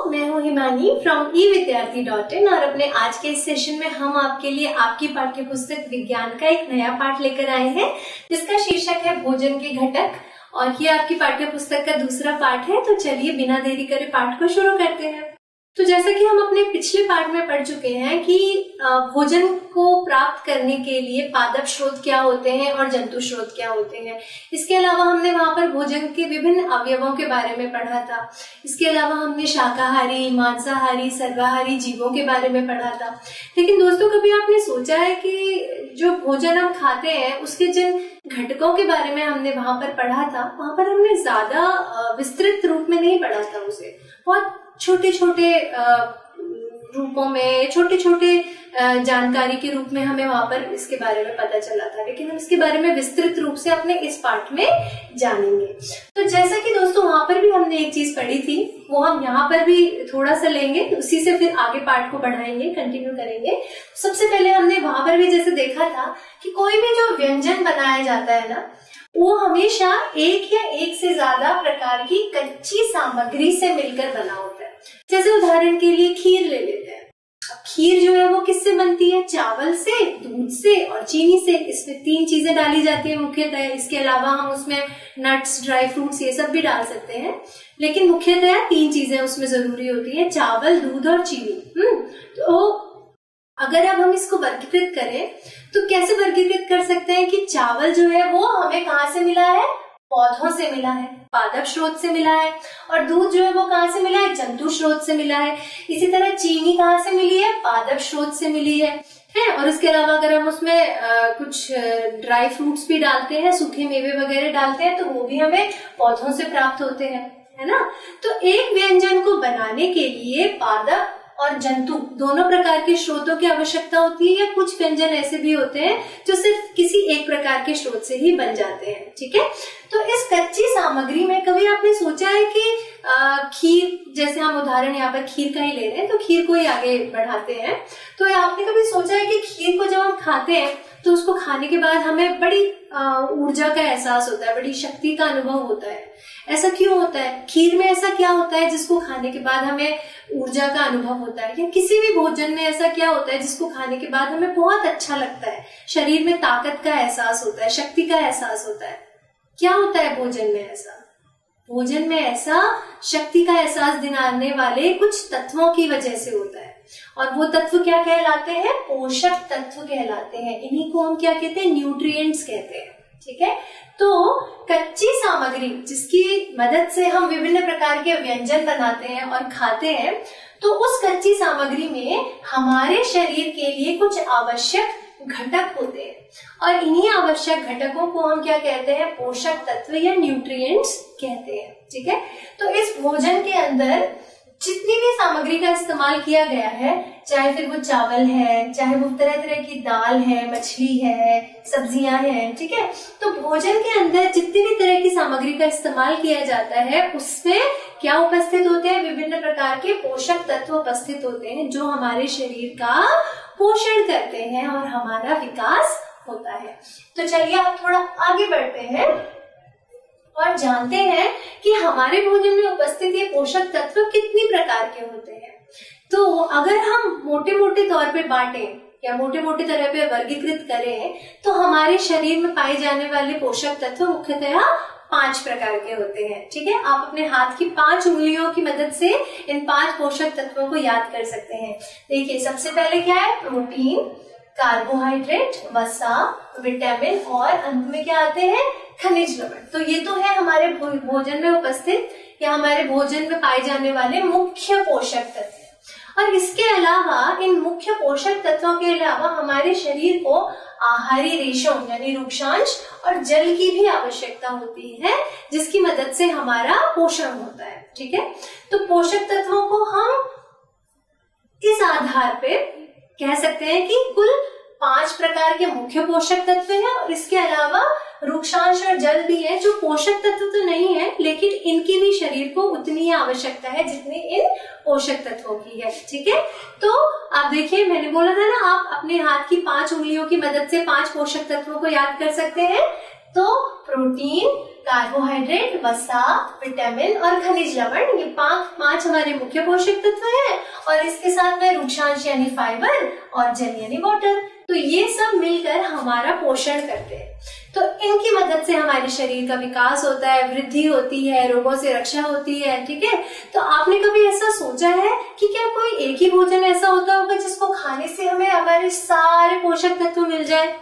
मैं हूँ Himani from evidyarthi.in और अपने आज के इस सेशन में हम आपके लिए आपकी पाठ्य पुस्तक विज्ञान का एक नया पाठ लेकर आए हैं जिसका शीर्षक है भोजन के घटक। और ये आपकी पाठ्य पुस्तक का दूसरा पाठ है। तो चलिए बिना देरी करे पाठ को शुरू करते हैं। तो जैसा कि हम अपने पिछले पाठ में पढ़ चुके हैं कि भोजन को प्राप्त करने के लिए पादप स्रोत क्या होते हैं और जंतु स्रोत क्या होते हैं। इसके अलावा हमने वहां पर भोजन के विभिन्न अवयवों के बारे में पढ़ा था। इसके अलावा हमने शाकाहारी, मांसाहारी, सर्वाहारी जीवों के बारे में पढ़ा था। लेकिन दोस्तों, कभी आपने सोचा है कि जो भोजन हम खाते हैं उसके जिन घटकों के बारे में हमने वहां पर पढ़ा था, वहां पर हमने ज्यादा विस्तृत रूप में नहीं पढ़ा था। उसे बहुत छोटे छोटे रूपों में, छोटे छोटे जानकारी के रूप में हमें वहां पर इसके बारे में पता चला था। लेकिन हम इसके बारे में विस्तृत रूप से अपने इस पाठ में जानेंगे। तो जैसा कि दोस्तों वहां पर भी हमने एक चीज पढ़ी थी, वो हम यहाँ पर भी थोड़ा सा लेंगे, उसी से फिर आगे पाठ को बढ़ाएंगे, कंटिन्यू करेंगे। सबसे पहले हमने वहां पर भी जैसे देखा था कि कोई भी जो व्यंजन बनाया जाता है ना, वो हमेशा एक या एक से ज्यादा प्रकार की कच्ची सामग्री से मिलकर बना होता है। जैसे उदाहरण के लिए खीर ले लेते हैं। खीर जो है वो किससे बनती है? चावल से, दूध से और चीनी से। इसमें 3 चीजें डाली जाती है मुख्यतः। इसके अलावा हम उसमें नट्स, ड्राई फ्रूट्स ये सब भी डाल सकते हैं, लेकिन मुख्यतः 3 चीजें उसमें जरूरी होती है, चावल, दूध और चीनी। तो अगर अब हम इसको वर्गीकृत करें तो कैसे वर्गीकृत कर सकते हैं कि चावल जो है वो हमें कहाँ से मिला है? पौधों से मिला है, पादप स्रोत से मिला है। और दूध जो है वो कहाँ से मिला है? जंतु स्रोत से मिला है। इसी तरह चीनी कहाँ से मिली है? पादप स्रोत से मिली है। और इसके अलावा अगर हम उसमें कुछ ड्राई फ्रूट्स भी डालते हैं, सूखे मेवे वगैरह डालते हैं, तो वो भी हमें पौधों से प्राप्त होते हैं, है ना। तो एक व्यंजन को बनाने के लिए पादप और जंतु दोनों प्रकार के स्रोतों की आवश्यकता होती है, या कुछ व्यंजन ऐसे भी होते हैं जो सिर्फ किसी एक प्रकार के स्रोत से ही बन जाते हैं। ठीक है। तो इस कच्ची सामग्री में कभी आपने सोचा है कि खीर, जैसे हम उदाहरण यहाँ पर खीर का ही ले रहे हैं, तो खीर को ही आगे बढ़ाते हैं। तो आपने कभी सोचा है कि खीर को जब हम खाते हैं तो उसको खाने के बाद हमें बड़ी ऊर्जा का एहसास होता है, बड़ी शक्ति का अनुभव होता है। ऐसा क्यों होता है? खीर में ऐसा क्या होता है जिसको खाने के बाद हमें ऊर्जा का अनुभव होता है? या किसी भी भोजन में ऐसा क्या होता है जिसको खाने के बाद हमें बहुत अच्छा लगता है, शरीर में ताकत का एहसास होता है, शक्ति का एहसास होता है? क्या होता है भोजन में ऐसा? भोजन में ऐसा शक्ति का एहसास दिलाने वाले कुछ तत्वों की वजह से होता है। और वो तत्व क्या कहलाते हैं? पोषक तत्व कहलाते हैं। इन्हीं को हम क्या कहते हैं? न्यूट्रिएंट्स कहते हैं। ठीक है। तो कच्ची सामग्री जिसकी मदद से हम विभिन्न प्रकार के व्यंजन बनाते हैं और खाते हैं, तो उस कच्ची सामग्री में हमारे शरीर के लिए कुछ आवश्यक घटक होते हैं, और इन्हीं आवश्यक घटकों को हम क्या कहते हैं? पोषक तत्व या न्यूट्रिएंट्स कहते हैं। ठीक है। तो इस भोजन के अंदर जितनी भी सामग्री का इस्तेमाल किया गया है, चाहे फिर वो चावल है, चाहे वो तरह तरह की दाल है, मछली है, सब्जियां हैं, ठीक है। तो भोजन के अंदर जितनी भी तरह की सामग्री का इस्तेमाल किया जाता है उसमें क्या उपस्थित होते हैं? विभिन्न प्रकार के पोषक तत्व उपस्थित होते हैं जो हमारे शरीर का पोषण करते हैं और हमारा विकास होता है। तो चलिए आप थोड़ा आगे बढ़ते हैं और जानते हैं कि हमारे भोजन में उपस्थित ये पोषक तत्व कितनी प्रकार के होते हैं। तो अगर हम मोटे मोटे तौर पे बांटें या मोटे मोटे तरह पे वर्गीकृत करें, तो हमारे शरीर में पाए जाने वाले पोषक तत्व मुख्यतः 5 प्रकार के होते हैं। ठीक है। आप अपने हाथ की 5 उंगलियों की मदद से इन 5 पोषक तत्वों को याद कर सकते हैं। देखिए, सबसे पहले क्या है? प्रोटीन, कार्बोहाइड्रेट, वसा, विटामिन और अंत में क्या आते हैं? खनिज लवण। तो ये तो है हमारे भोजन में उपस्थित या हमारे भोजन में पाए जाने वाले मुख्य पोषक तत्व। और इसके अलावा, इन मुख्य पोषक तत्वों के अलावा हमारे शरीर को आहारी रेशों यानी रूक्षांश और जल की भी आवश्यकता होती है, जिसकी मदद से हमारा पोषण होता है। ठीक है। तो पोषक तत्वों को हम इस आधार पे कह सकते हैं कि कुल 5 प्रकार के मुख्य पोषक तत्व हैं, और इसके अलावा रूक्षांश और जल भी है, जो पोषक तत्व तो नहीं है, लेकिन इनकी भी शरीर को उतनी ही आवश्यकता है जितनी इन पोषक तत्वों की है। ठीक है। तो आप देखिए, मैंने बोला था ना, आप अपने हाथ की 5 उंगलियों की मदद से 5 पोषक तत्वों को याद कर सकते हैं। तो प्रोटीन, कार्बोहाइड्रेट, वसा, विटामिन और खनिज लवण, ये 5 हमारे मुख्य पोषक तत्व हैं और इसके साथ में रुक्षांश यानी फाइबर और जल यानी वाटर। तो ये सब मिलकर हमारा पोषण करते हैं। तो इनकी मदद से हमारे शरीर का विकास होता है, वृद्धि होती है, रोगों से रक्षा होती है। ठीक है, तो आपने कभी ऐसा सोचा है कि क्या कोई एक ही भोजन ऐसा होता होगा जिसको खाने से हमें हमारे सारे पोषक तत्व मिल जाए?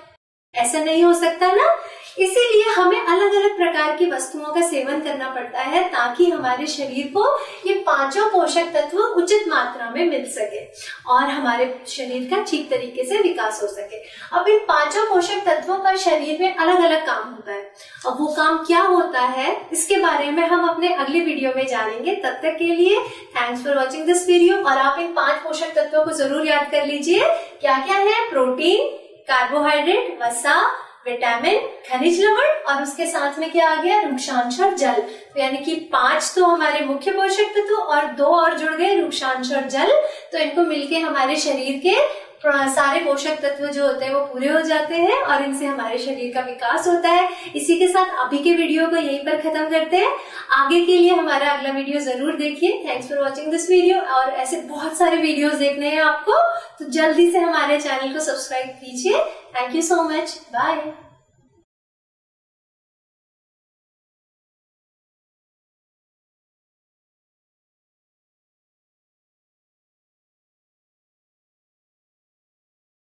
ऐसा नहीं हो सकता ना। इसीलिए हमें अलग अलग प्रकार की वस्तुओं का सेवन करना पड़ता है ताकि हमारे शरीर को ये पांचों पोषक तत्व उचित मात्रा में मिल सके और हमारे शरीर का ठीक तरीके से विकास हो सके। अब इन पांचों पोषक तत्वों का शरीर में अलग अलग काम होता है। अब वो काम क्या होता है इसके बारे में हम अपने अगले वीडियो में जानेंगे। तब तक के लिए thanks for watching this video. और आप इन 5 पोषक तत्वों को जरूर याद कर लीजिए। क्या क्या है? प्रोटीन, कार्बोहाइड्रेट, वसा, विटामिन, खनिज लवण और उसके साथ में क्या आ गया? रुक्षांश और जल। तो यानी कि 5 तो हमारे मुख्य पोषक तत्व और 2 और जुड़ गए, रुक्षांश और जल। तो इनको मिलके हमारे शरीर के सारे पोषक तत्व जो होते हैं वो पूरे हो जाते हैं और इनसे हमारे शरीर का विकास होता है। इसी के साथ अभी के वीडियो को यहीं पर खत्म करते हैं। आगे के लिए हमारा अगला वीडियो जरूर देखिए। Thanks for watching this video. और ऐसे बहुत सारे वीडियोस देखने हैं आपको, तो जल्दी से हमारे चैनल को सब्सक्राइब कीजिए। Thank you so much. Bye.